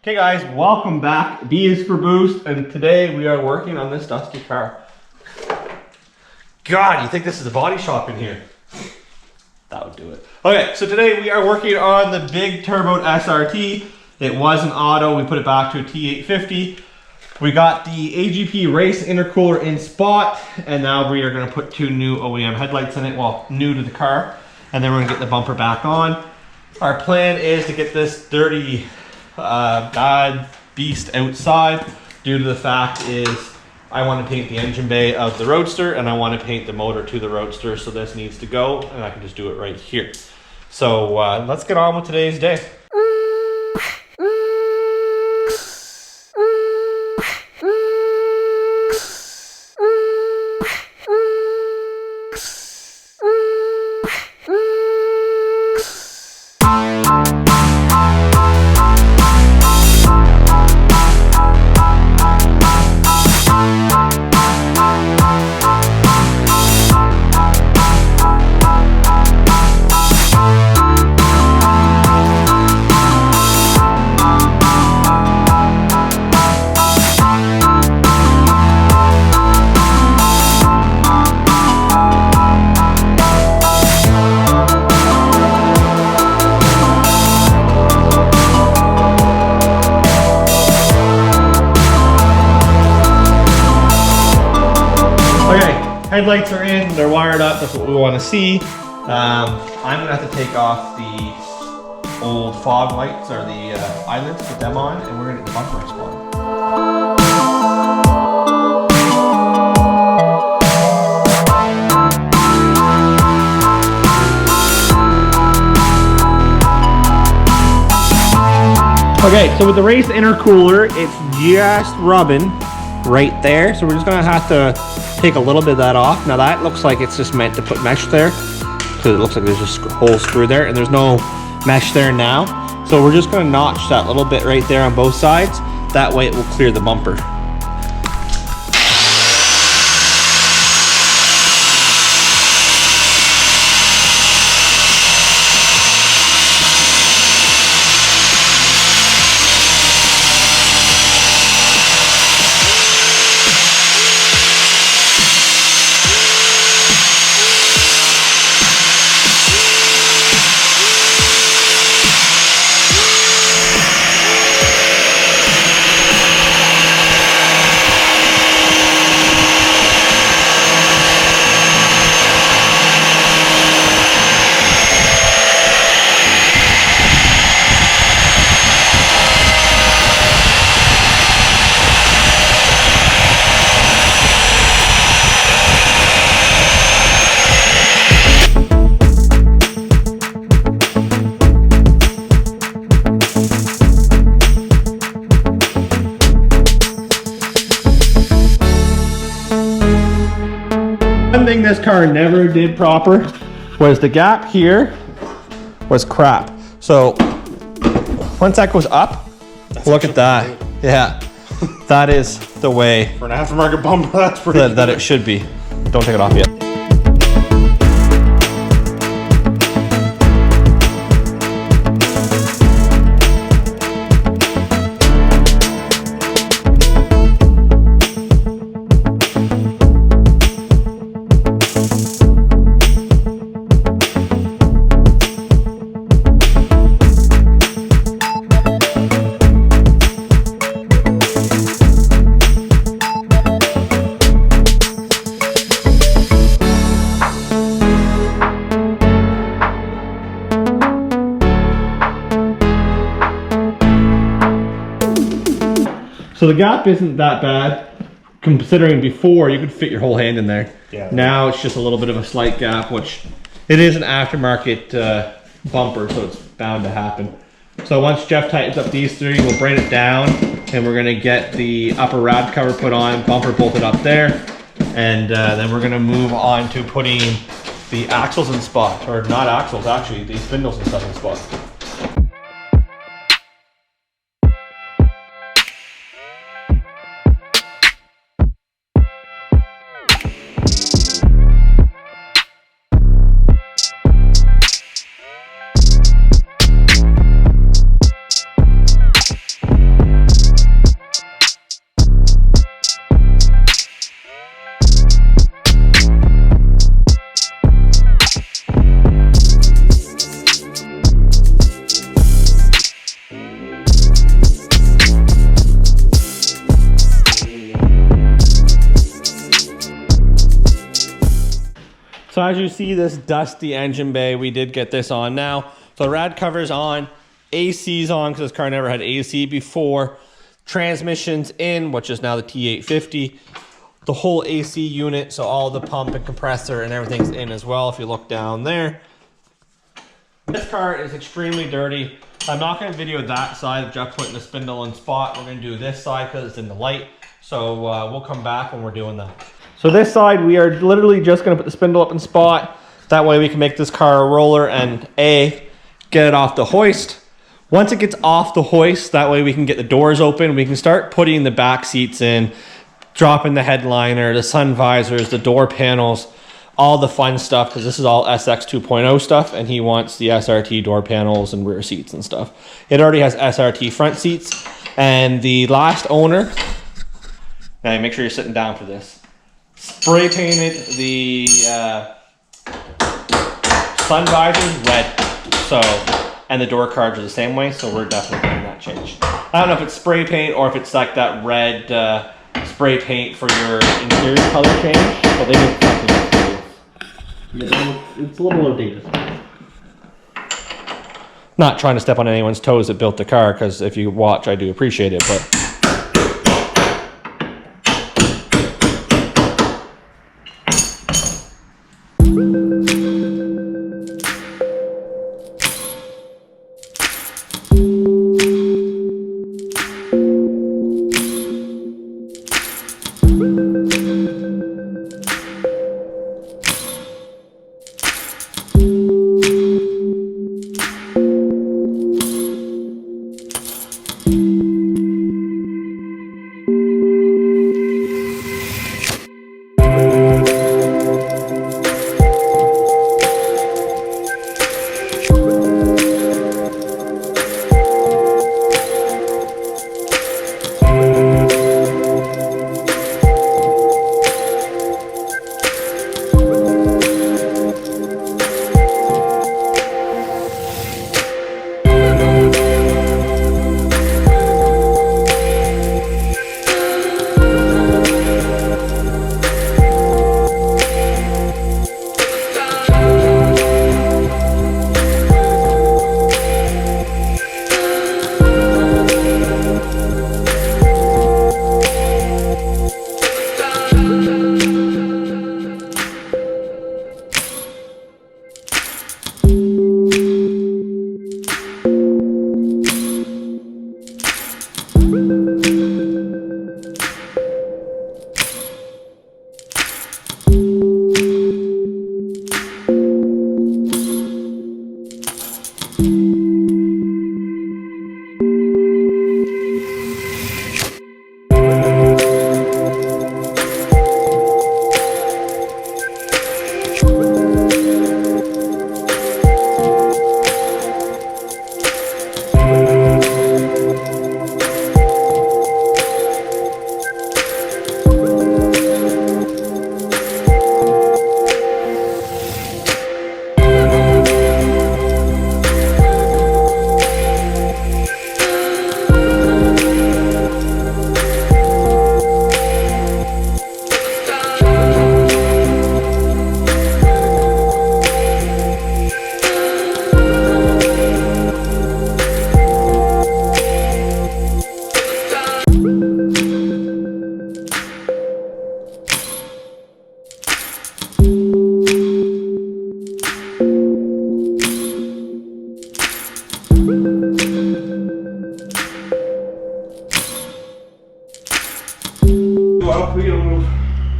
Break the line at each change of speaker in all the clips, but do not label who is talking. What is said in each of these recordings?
Okay guys, welcome back. B is for Boost, and today we are working on this dusty car. God, you think this is a body shop in here? That would do it. Okay, so today we are working on the big turbo SRT. It was an auto, we put it back to a T850. We got the AGP race intercooler in spot, and now we are gonna put two new OEM headlights in it, well, new to the car, and then we're gonna get the bumper back on. Our plan is to get this dirty, bad beast outside, due to the fact is I want to paint the engine bay of the Roadster and I want to paint the motor to the Roadster, so this needs to go and I can just do it right here. So let's get on with today's day. Headlights are in, they're wired up, that's what we want to see. I'm gonna have to take off the old fog lights or the islands, put them on, and we're gonna get the bumper installed. Okay, so with the race intercooler, it's just rubbing right there, so we're just gonna have to take a little bit of that off. Now that looks like it's just meant to put mesh there, because it looks like there's just a whole screw there and there's no mesh there now. So we're just gonna notch that little bit right there on both sides. That way it will clear the bumper. One thing this car never did proper was the gap here was crap. So once that goes up, look at that. Yeah, that is the way
for an aftermarket bumper. That's pretty
that it should be. Don't take it off yet. So the gap isn't that bad, considering before you could fit your whole hand in there.
Yeah.
Now it's just a little bit of a slight gap, which it is an aftermarket bumper, so it's bound to happen. So once Jeff tightens up these three, we'll bring it down, and we're gonna get the upper rad cover put on, bumper bolted up there, and then we're gonna move on to putting the axles in spot, or not axles actually, the spindles and stuff in spot. So as you see this dusty engine bay, we did get this on now. So the rad cover's on, AC's on because this car never had AC before. Transmission's in, which is now the T850. The whole AC unit, so all the pump and compressor and everything's in as well if you look down there. This car is extremely dirty. I'm not going to video that side of Jeff putting the spindle in spot. We're going to do this side because it's in the light. So we'll come back when we're doing that. So this side, we are literally just going to put the spindle up in spot. That way we can make this car a roller and get it off the hoist. Once it gets off the hoist, that way we can get the doors open. We can start putting the back seats in, dropping the headliner, the sun visors, the door panels, all the fun stuff, because this is all SX 2.0 stuff, and he wants the SRT door panels and rear seats and stuff. It already has SRT front seats, and the last owner, now make sure you're sitting down for this, spray painted the sun visors red, so, and the door cards are the same way, so we're definitely getting that changed. I don't know if it's spray paint or if it's like that red spray paint for your interior color change, but they did something else. It's a little outdated. Not trying to step on anyone's toes that built the car, because if you watch, I do appreciate it, but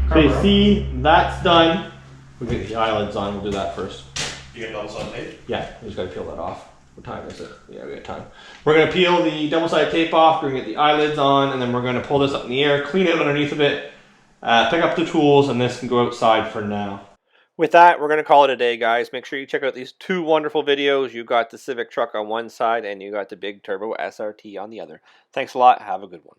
Okay, see, that's done. We'll get the eyelids on, we'll do that first.
You get double-sided tape?
Yeah, we just gotta peel that off. What time is it? Yeah, we got time. We're gonna peel the double-sided tape off, we're gonna get the eyelids on, and then we're gonna pull this up in the air, clean it underneath of it, pick up the tools, and this can go outside for now. With that, we're going to call it a day, guys. Make sure you check out these two wonderful videos. You got the Civic truck on one side, and you got the big turbo SRT on the other. Thanks a lot. Have a good one.